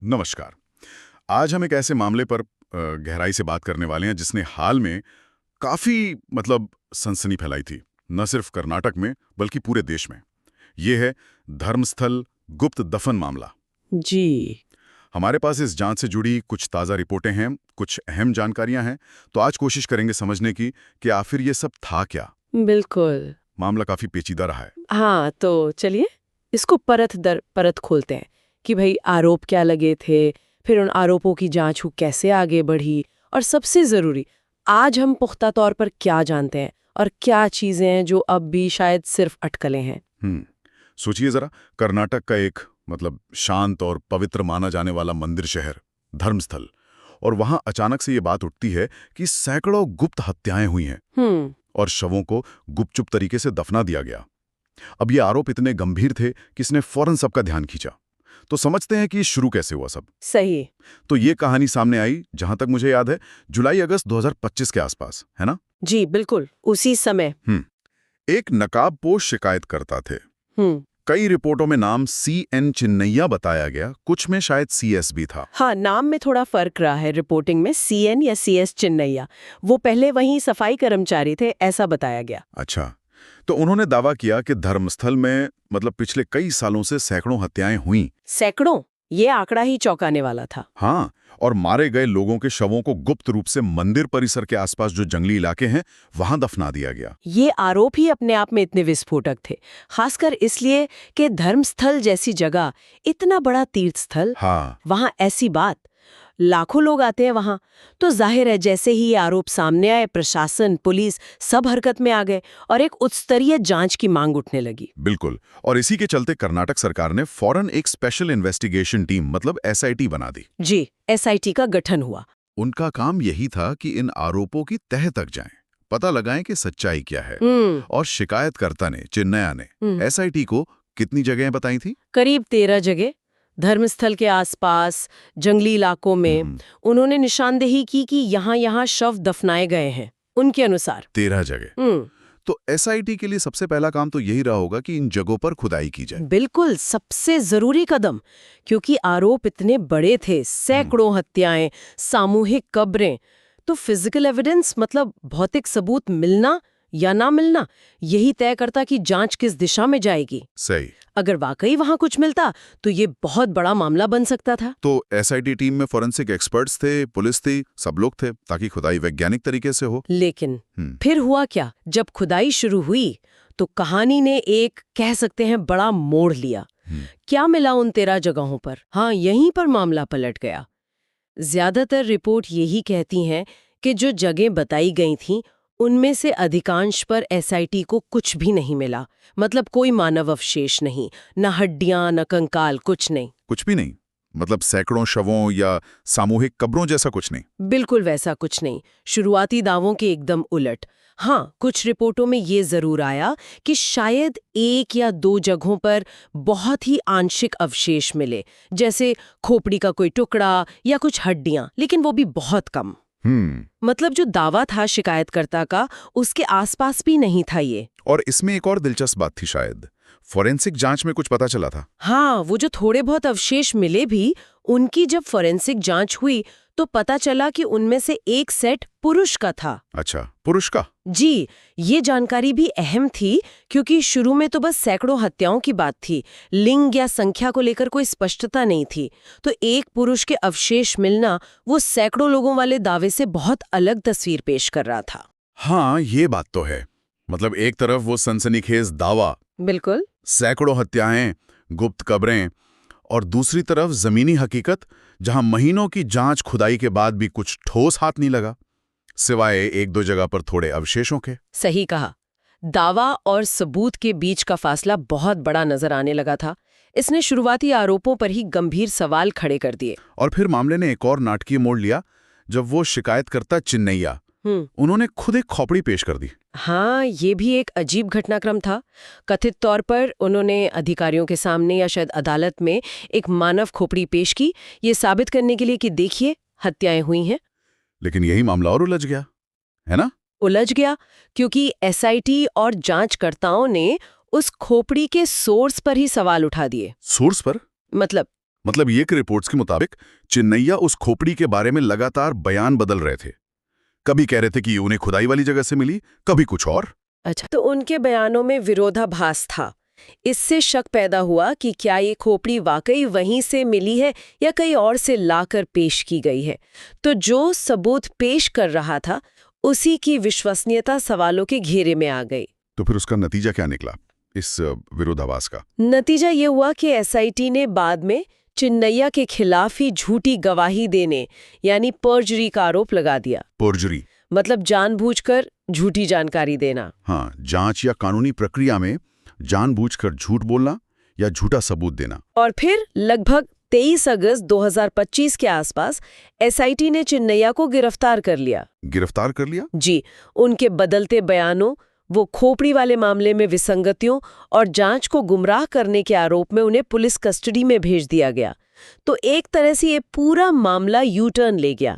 नमस्कार। आज हम एक ऐसे मामले पर गहराई से बात करने वाले हैं जिसने हाल में काफी सनसनी फैलाई थी, न सिर्फ कर्नाटक में बल्कि पूरे देश में। ये है धर्मस्थल गुप्त दफन मामला। जी। हमारे पास इस जांच से जुड़ी कुछ ताज़ा रिपोर्टें हैं, कुछ अहम जानकारियां हैं, तो आज कोशिश करेंगे समझने की कि आखिर ये सब था क्या। बिल्कुल। मामला काफी पेचीदा रहा है। हाँ, तो चलिए इसको परत दर परत खोलते हैं कि भाई आरोप क्या लगे थे, फिर उन आरोपों की जांच कैसे आगे बढ़ी, और सबसे जरूरी आज हम पुख्ता तौर पर क्या जानते हैं और क्या चीजें हैं जो अब भी शायद सिर्फ अटकलें हैं। सोचिए जरा, कर्नाटक का एक शांत और पवित्र माना जाने वाला मंदिर शहर धर्मस्थल, और वहां अचानक से ये बात उठती है कि सैकड़ों गुप्त हत्याएं हुई हैं और शवों को गुपचुप तरीके से दफना दिया गया। अब ये आरोप इतने गंभीर थे कि इसने फौरन सबका ध्यान खींचा। तो समझते हैं कि शुरू कैसे हुआ सब। सही। तो ये कहानी सामने आई, जहां तक मुझे याद है, जुलाई-अगस्त 2025 के आसपास, है ना? जी बिल्कुल, उसी समय। एक नकाबपोश शिकायतकर्ता थे। हम्म। कई रिपोर्टों में नाम CN चिन्नैया बताया गया, कुछ में शायद CS भी था। हाँ, नाम में थोड़ा फर्क रहा है। रिपोर्टिंग में CN या CS चिन्नैया, वो पहले वहीं सफाई कर्मचारी थे, ऐसा बताया गया। अच्छा, तो उन्होंने दावा किया कि धर्मस्थल में पिछले कई सालों से सैकड़ों हत्याएं हुई। सैकड़ों? ये आंकड़ा ही चौंकाने वाला था। हाँ, और मारे गए लोगों के शवों को गुप्त रूप से मंदिर परिसर के आसपास जो जंगली इलाके हैं, वहां दफना दिया गया। ये आरोप ही अपने आप में इतने विस्फोटक थे, खासकर इसलिए कि धर्मस्थल जैसी जगह, इतना बड़ा तीर्थ स्थल, हाँ, वहां ऐसी बात, लाखों लोग आते हैं वहां। तो जाहिर है जैसे ही ये आरोप सामने आए, प्रशासन, पुलिस सब हरकत में आ गए और एक उच्चस्तरीय जांच की मांग उठने लगी। बिल्कुल। और इसी के चलते कर्नाटक सरकार ने फौरन एक स्पेशल इन्वेस्टिगेशन टीम SIT बना दी। जी, SIT का गठन हुआ। उनका काम यही था कि इन आरोपों की तह तक जाएं, पता लगाएं कि सच्चाई क्या है। और शिकायतकर्ता ने, चिन्नैया ने, SIT को कितनी जगहें बताई थी? करीब 13 जगह, धर्मस्थल के आसपास, जंगली इलाकों में। उन्होंने निशानदेही की कि यहाँ शव दफनाए गए हैं, उनके अनुसार। 13 जगह। तो SIT के लिए सबसे पहला काम तो यही रहा होगा कि इन जगहों पर खुदाई की जाए। बिल्कुल, सबसे जरूरी कदम, क्योंकि आरोप इतने बड़े थे, सैकड़ों हत्याएं, सामूहिक कब्रें, तो फिजिकल एविडेंस भौतिक सबूत मिलना या ना मिलना, यही तय करता कि जांच किस दिशा में जाएगी। सही। अगर वाकई वहां कुछ मिलता तो ये बहुत बड़ा मामला बन सकता था। तो SIT टीम में फॉरेंसिक एक्सपर्ट्स थे, पुलिस थी, सब लोग थे, ताकि खुदाई वैज्ञानिक तरीके से हो। लेकिन फिर हुआ क्या? जब खुदाई शुरू हुई तो कहानी ने एक, कह सकते हैं, बड़ा मोड़ लिया। क्या मिला उन 13 जगहों पर? हाँ, यहीं पर मामला पलट गया। ज्यादातर रिपोर्ट यही कहती हैं कि जो जगह बताई गई थीं, उनमें से अधिकांश पर SIT को कुछ भी नहीं मिला। कोई मानव अवशेष नहीं, न हड्डियां, न कंकाल, कुछ नहीं। कुछ भी नहीं? सैकड़ों शवों या सामूहिक कब्रों जैसा कुछ नहीं? बिल्कुल वैसा कुछ नहीं। शुरुआती दावों के एकदम उलट। हाँ, कुछ रिपोर्टों में ये जरूर आया कि शायद 1 या 2 जगहों पर बहुत ही आंशिक अवशेष मिले, जैसे खोपड़ी का कोई टुकड़ा या कुछ हड्डियां, लेकिन वो भी बहुत कम। जो दावा था शिकायतकर्ता का, उसके आसपास भी नहीं था ये। और इसमें एक और दिलचस्प बात थी, शायद फोरेंसिक जांच में कुछ पता चला था। हाँ, वो जो थोड़े बहुत अवशेष मिले भी, उनकी जब फोरेंसिक जांच हुई तो पता चला कि उनमें से एक सेट पुरुष का था। अच्छा, पुरुष का? जी, ये जानकारी भी अहम थी क्योंकि शुरू में तो बस सैकड़ों हत्याओं की बात थी, लिंग या संख्या को लेकर कोई स्पष्टता नहीं थी। तो एक पुरुष के अवशेष मिलना वो सैकड़ों लोगों वाले दावे से बहुत अलग तस्वीर पेश कर रहा था। हाँ, ये बात तो है। एक तरफ वो सनसनीखेज दावा, बिल्कुल, सैकड़ों हत्याएं, गुप्त कब्रें, और दूसरी तरफ जमीनी हकीकत, जहां महीनों की जांच खुदाई के बाद भी कुछ ठोस हाथ नहीं लगा, सिवाय 1-2 जगह पर थोड़े अवशेषों के। सही कहा। दावा और सबूत के बीच का फासला बहुत बड़ा नजर आने लगा था। इसने शुरुआती आरोपों पर ही गंभीर सवाल खड़े कर दिए। और फिर मामले ने एक और नाटकीय मोड़ लिया जब वो शिकायतकर्ता चिन्नैया, उन्होंने खुद एक खोपड़ी पेश कर दी। हाँ, ये भी एक अजीब घटनाक्रम था। कथित तौर पर उन्होंने अधिकारियों के सामने या शायद अदालत में एक मानव खोपड़ी पेश की, ये साबित करने के लिए कि देखिए, हत्याएं हुई हैं। लेकिन यही मामला और उलझ गया, है ना? उलझ गया क्योंकि SIT और जांचकर्ताओं ने उस खोपड़ी के सोर्स पर ही सवाल उठा दिए। सोर्स पर? मतलब ये कि रिपोर्ट्स के मुताबिक चिन्नैया उस खोपड़ी के बारे में लगातार बयान बदल रहे थे। कभी कह रहे थे कि ये उन्हें खुदाई वाली जगह से मिली, कभी कुछ और। अच्छा, तो उनके बयानों में विरोधाभास था। इससे शक पैदा हुआ कि क्या ये खोपड़ी वाकई वहीं से मिली है या कहीं और से लाकर पेश की गई है। तो जो सबूत पेश कर रहा था उसी की विश्वसनीयता सवालों के घेरे में आ गई। तो फिर उसका नतीजा क्या निकला इस विरोधाभास का? नतीजा ये हुआ कि एसआईटी ने बाद में चिन्नैया के खिलाफ ही झूठी गवाही देने यानी पर्जरी का आरोप लगा दिया। पर्जरी मतलब जानबूझकर झूठी जानकारी देना। हाँ, जांच या कानूनी प्रक्रिया में जानबूझकर झूठ बोलना या झूठा सबूत देना। और फिर लगभग 23 अगस्त 2025 के आसपास एसआईटी ने चिन्नैया को गिरफ्तार कर लिया। गिरफ्तार कर लिया? जी, उनके बदलते बयानों, वो खोपड़ी वाले मामले में विसंगतियों और जांच को गुमराह करने के आरोप में उन्हें पुलिस कस्टडी में भेज दिया गया। तो एक तरह से ये पूरा मामला यू टर्न ले गया।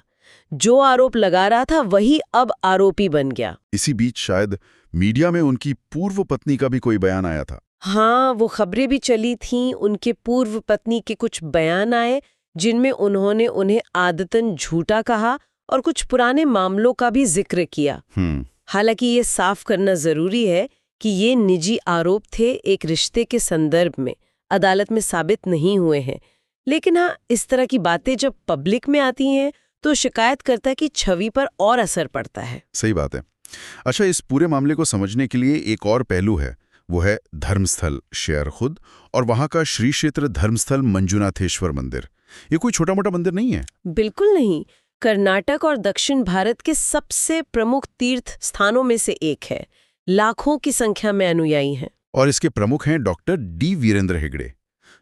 जो आरोप लगा रहा था वही अब आरोपी बन गया। इसी बीच शायद मीडिया में उनकी पूर्व पत्नी का भी कोई बयान आया था। हाँ, वो खबरें भी चली थीं। उनके पूर्व पत्नी के कुछ बयान आए जिनमें उन्होंने उन्हें आदतन झूठा कहा और कुछ पुराने मामलों का भी जिक्र किया। हालांकि ये साफ करना जरूरी है कि ये निजी आरोप थे, एक रिश्ते के संदर्भ में, अदालत में साबित नहीं हुए हैं। लेकिन हाँ, इस तरह की बातें जब पब्लिक में आती हैं तो शिकायतकर्ता की छवि पर और असर पड़ता है। सही बात है। अच्छा, इस पूरे मामले को समझने के लिए एक और पहलू है, वो है धर्मस्थल शेयर खुद और वहां का श्री क्षेत्र धर्मस्थल मंजुनाथेश्वर मंदिर। ये कोई छोटा मोटा मंदिर नहीं है। बिल्कुल नहीं। कर्नाटक और दक्षिण भारत के सबसे प्रमुख तीर्थ स्थानों में से एक है। लाखों की संख्या में अनुयायी हैं। और इसके प्रमुख हैं डॉक्टर डी वीरेंद्र हेगड़े,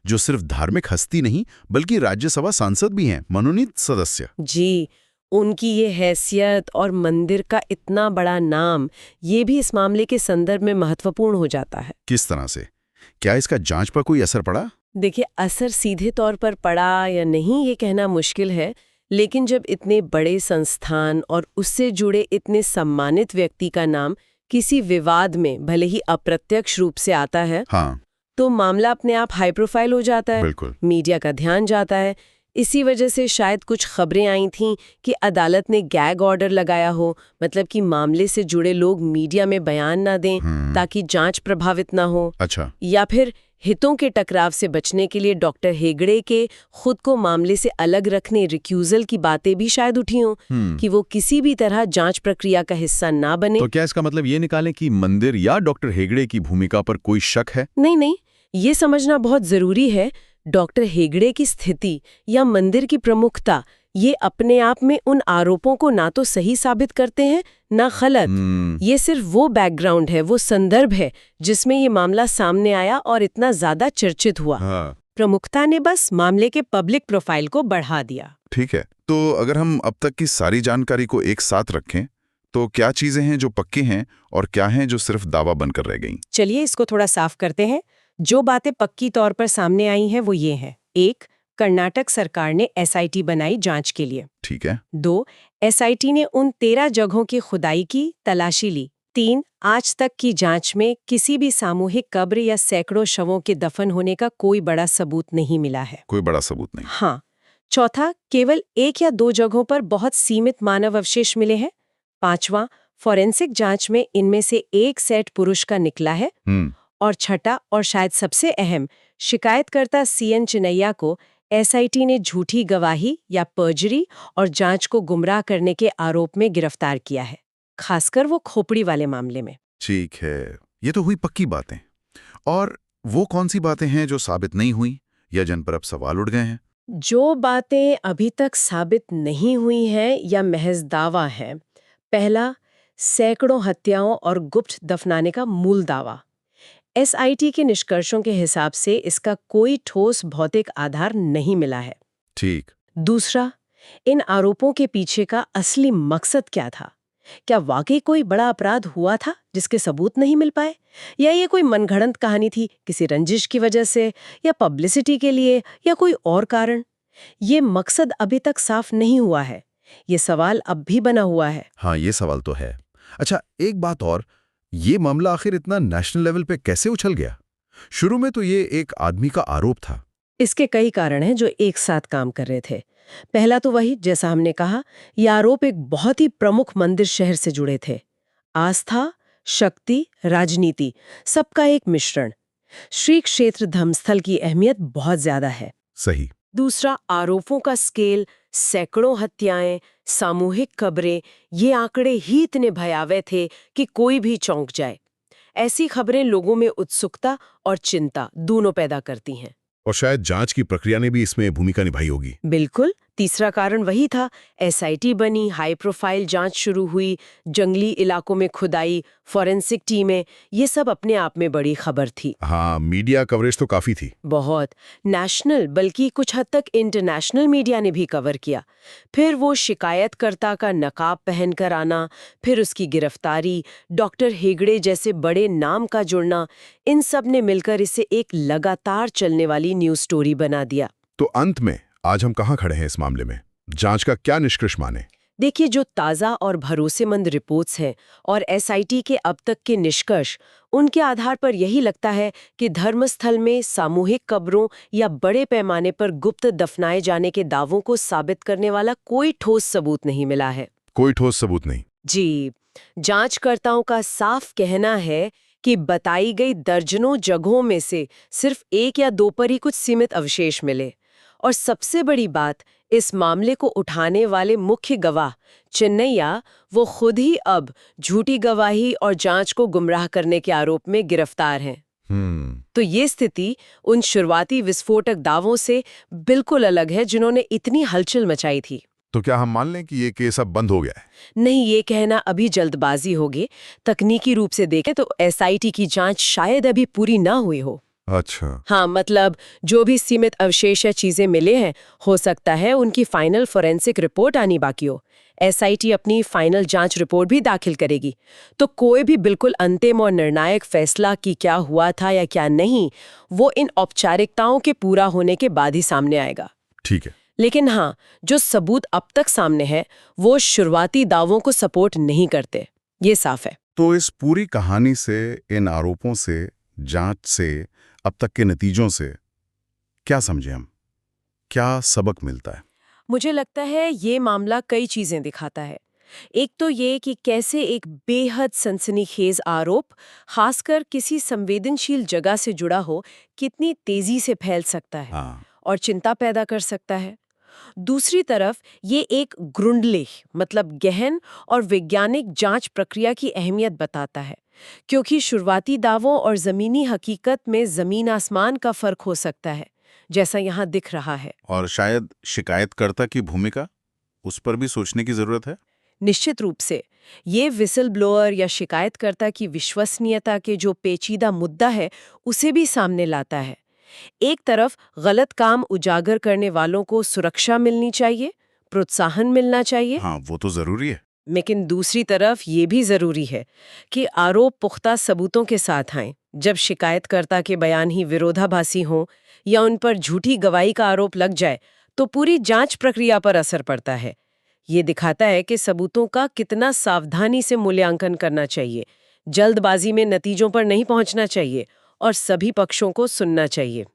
जो सिर्फ धार्मिक हस्ती नहीं बल्कि राज्यसभा सांसद भी हैं, मनोनीत सदस्य। जी, उनकी ये हैसियत और मंदिर का इतना बड़ा नाम, ये भी इस मामले के संदर्भ में महत्वपूर्ण हो जाता है। किस तरह से? क्या इसका जांच पर कोई असर पड़ा? देखिए, असर सीधे तौर पर पड़ा या नहीं ये कहना मुश्किल है, लेकिन जब इतने बड़े संस्थान और उससे जुड़े इतने सम्मानित व्यक्ति का नाम किसी विवाद में भले ही अप्रत्यक्ष रूप से आता है, हाँ, तो मामला अपने आप हाई प्रोफाइल हो जाता है। बिल्कुल। मीडिया का ध्यान जाता है। इसी वजह से शायद कुछ खबरें आई थीं कि अदालत ने गैग ऑर्डर लगाया हो, मतलब कि मामले से जुड़े लोग मीडिया में बयान ना दें ताकि जांच प्रभावित ना हो। अच्छा। या फिर हितों के टकराव से बचने के लिए डॉक्टर हेगड़े के खुद को मामले से अलग रखने, रिक्यूजल की बातें भी शायद उठी हों कि वो किसी भी तरह जांच प्रक्रिया का हिस्सा ना बने। तो क्या इसका मतलब ये निकालें कि मंदिर या डॉक्टर हेगड़े की भूमिका पर कोई शक है? नहीं, ये समझना बहुत जरूरी है। डॉक्टर हेगड़े की स्थिति या मंदिर की प्रमुखता, ये अपने आप में उन आरोपों को ना तो सही साबित करते हैं ना गलत। ये सिर्फ वो बैकग्राउंड है, वो संदर्भ है जिसमें ये मामला सामने आया और इतना ज्यादा चर्चित हुआ। हाँ। प्रमुखता ने बस मामले के पब्लिक प्रोफाइल को बढ़ा दिया। ठीक है, तो अगर हम अब तक की सारी जानकारी को एक साथ रखें तो क्या चीजें हैं जो पक्की हैं और क्या हैं जो सिर्फ दावा बनकर रह गईं? चलिए इसको थोड़ा साफ करते हैं। जो बातें पक्की तौर पर सामने आई हैं वो ये हैं। 1, कर्नाटक सरकार ने एसआईटी बनाई जांच के लिए। ठीक है। 2, एसआईटी ने उन 13 जगहों की खुदाई की, तलाशी ली। 3, आज तक की जांच में किसी भी सामूहिक कब्र या सैकड़ों शवों के दफन होने का कोई बड़ा सबूत नहीं मिला है। कोई बड़ा सबूत नहीं। हाँ। 4, केवल 1 या 2 जगहों पर बहुत सीमित मानव अवशेष मिले हैं। 5वां, फॉरेंसिक जांच में इनमें से एक सेट पुरुष का निकला है। और 6 और शायद सबसे अहम, शिकायतकर्ता सीएन चिन्नैया को एसआईटी ने झूठी गवाही या पर्जरी और जांच को गुमराह करने के आरोप में गिरफ्तार किया है, खासकर वो खोपड़ी वाले मामले में। ठीक है, ये तो हुई पक्की बातें। और वो कौन सी बातें हैं जो साबित नहीं हुई या जिन पर अब सवाल उठ गए हैं? जो बातें अभी तक साबित नहीं हुई हैं या महज दावा है, पहला, सैकड़ों हत्याओं और गुप्त दफनाने का मूल दावा। एसआईटी के निष्कर्षों के हिसाब से इसका कोई ठोस भौतिक आधार नहीं मिला है। ठीक। दूसरा, इन आरोपों के पीछे का असली मकसद क्या था? क्या वाकई कोई बड़ा अपराध हुआ था जिसके सबूत नहीं मिल पाए, या ये कोई मनगढ़ंत कहानी थी किसी रंजिश की वजह से, या पब्लिसिटी के लिए, या कोई और कारण? ये मकसद अभी तक साफ नहीं हुआ है। ये सवाल अब भी बना हुआ है। हाँ, ये सवाल तो है। अच्छा, एक बात और, ये मामला आखिर इतना नेशनल लेवल पे कैसे उछल गया? शुरू में तो ये एक आदमी का आरोप था। इसके कई कारण हैं जो एक साथ काम कर रहे थे। पहला तो वही, जैसा हमने कहा, ये आरोप एक बहुत ही प्रमुख मंदिर शहर से जुड़े थे। आस्था, शक्ति, राजनीति, सबका एक मिश्रण। श्री क्षेत्र धर्मस्थल की अहमियत बहुत ज्यादा है। सही। दूसरा, आरोपों का स्केल, सैकड़ों हत्याएं, सामूहिक कब्रें, ये आंकड़े ही इतने भयावह थे कि कोई भी चौंक जाए। ऐसी खबरें लोगों में उत्सुकता और चिंता दोनों पैदा करती हैं। और शायद जांच की प्रक्रिया ने भी इसमें भूमिका निभाई होगी। बिल्कुल। तीसरा कारण वही था, एसआईटी बनी, हाई प्रोफाइल जांच शुरू हुई, जंगली इलाकों में खुदाई, फॉरेंसिक टीमें, ये सब अपने आप में बड़ी खबर थी। हाँ, मीडिया कवरेज तो काफी थी। बहुत। नेशनल बल्कि कुछ हद तक इंटरनेशनल मीडिया ने भी कवर किया। फिर वो शिकायतकर्ता का नकाब पहनकर आना, फिर उसकी गिरफ्तारी, डॉक्टर हेगड़े जैसे बड़े नाम का जुड़ना, इन सब ने मिलकर इसे एक लगातार चलने वाली न्यूज स्टोरी बना दिया। तो अंत में आज हम कहाँ खड़े हैं इस मामले में? जांच का क्या निष्कर्ष माने? देखिए, जो ताज़ा और भरोसेमंद रिपोर्ट्स हैं और एसआईटी के अब तक के निष्कर्ष, उनके आधार पर यही लगता है कि धर्मस्थल में सामूहिक कब्रों या बड़े पैमाने पर गुप्त दफनाए जाने के दावों को साबित करने वाला कोई ठोस सबूत नहीं मिला है। कोई ठोस सबूत नहीं? जी, जांचकर्ताओं का साफ कहना है कि बताई गई दर्जनों जगहों में से सिर्फ 1 या 2 पर ही कुछ सीमित अवशेष मिले। और सबसे बड़ी बात, इस मामले को उठाने वाले मुख्य गवाह चिन्नैया, वो खुद ही अब झूठी गवाही और जांच को गुमराह करने के आरोप में गिरफ्तार हैं। तो ये स्थिति उन शुरुआती विस्फोटक दावों से बिल्कुल अलग है जिन्होंने इतनी हलचल मचाई थी। तो क्या हम मान लें कि ये केस अब बंद हो गया है? नहीं, ये कहना अभी जल्दबाजी होगी। तकनीकी रूप से देखें तो एसआईटी की जांच शायद अभी पूरी ना हुई हो। अच्छा। हाँ, मतलब जो भी सीमित अवशेष या चीजें मिले हैं, हो सकता है उनकी फाइनल फोरेंसिक रिपोर्ट आनी बाकी हो। एसआईटी अपनी फाइनल जांच रिपोर्ट भी दाखिल करेगी। तो कोई भी बिल्कुल अंतिम और निर्णायक फैसला कि क्या हुआ था या क्या नहीं, वो इन औपचारिकताओं के पूरा होने के बाद ही सामने आएगा। ठीक है। लेकिन हाँ, जो सबूत अब तक सामने है, वो शुरुआती दावों को सपोर्ट नहीं करते, ये साफ है। तो इस पूरी कहानी से, इन आरोपों से, जांच से, अब तक के नतीजों से क्या समझे हम? क्या सबक मिलता है? मुझे लगता है ये मामला कई चीजें दिखाता है। एक तो ये कि कैसे एक बेहद सनसनीखेज आरोप, खासकर किसी संवेदनशील जगह से जुड़ा हो, कितनी तेजी से फैल सकता है हाँ। और चिंता पैदा कर सकता है। दूसरी तरफ ये एक ग्रुंडलेख, मतलब गहन और वैज्ञानिक जांच प्रक्रिया की अहमियत बताता है, क्योंकि शुरुआती दावों और जमीनी हकीकत में जमीन आसमान का फर्क हो सकता है, जैसा यहाँ दिख रहा है। और शायद शिकायतकर्ता की भूमिका, उस पर भी सोचने की जरूरत है। निश्चित रूप से ये विसल ब्लोअर या शिकायतकर्ता की विश्वसनीयता के जो पेचीदा मुद्दा है, उसे भी सामने लाता है। एक तरफ गलत काम उजागर करने वालों को सुरक्षा मिलनी चाहिए, प्रोत्साहन मिलना चाहिए। हाँ, वो तो जरूरी है। लेकिन दूसरी तरफ ये भी जरूरी है कि आरोप पुख्ता सबूतों के साथ आएं। जब शिकायतकर्ता के बयान ही विरोधाभासी हों या उन पर झूठी गवाही का आरोप लग जाए, तो पूरी जांच प्रक्रिया पर असर पड़ता है। ये दिखाता है कि सबूतों का कितना सावधानी से मूल्यांकन करना चाहिए, जल्दबाजी में नतीजों पर नहीं पहुंचना चाहिए और सभी पक्षों को सुनना चाहिए।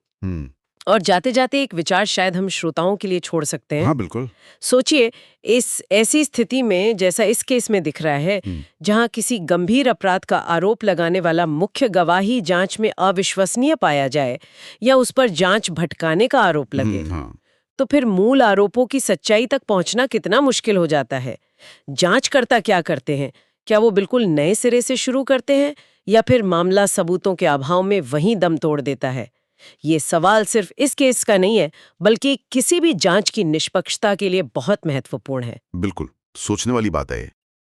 और जाते जाते एक विचार शायद हम श्रोताओं के लिए छोड़ सकते हैं। हाँ, बिल्कुल। सोचिए, इस ऐसी स्थिति में, जैसा इस केस में दिख रहा है, जहां किसी गंभीर अपराध का आरोप लगाने वाला मुख्य गवाह ही जांच में अविश्वसनीय पाया जाए या उस पर जांच भटकाने का आरोप लगे, तो फिर मूल आरोपों की सच्चाई तक पहुंचना कितना मुश्किल हो जाता है। जांचकर्ता क्या करते हैं? क्या वो बिल्कुल नए सिरे से शुरू करते हैं या फिर मामला सबूतों के अभाव में वहीं दम तोड़ देता है? ये सवाल सिर्फ इस केस का नहीं है, बल्कि किसी भी जांच की निष्पक्षता के लिए बहुत महत्वपूर्ण है। बिल्कुल, सोचने वाली बात है।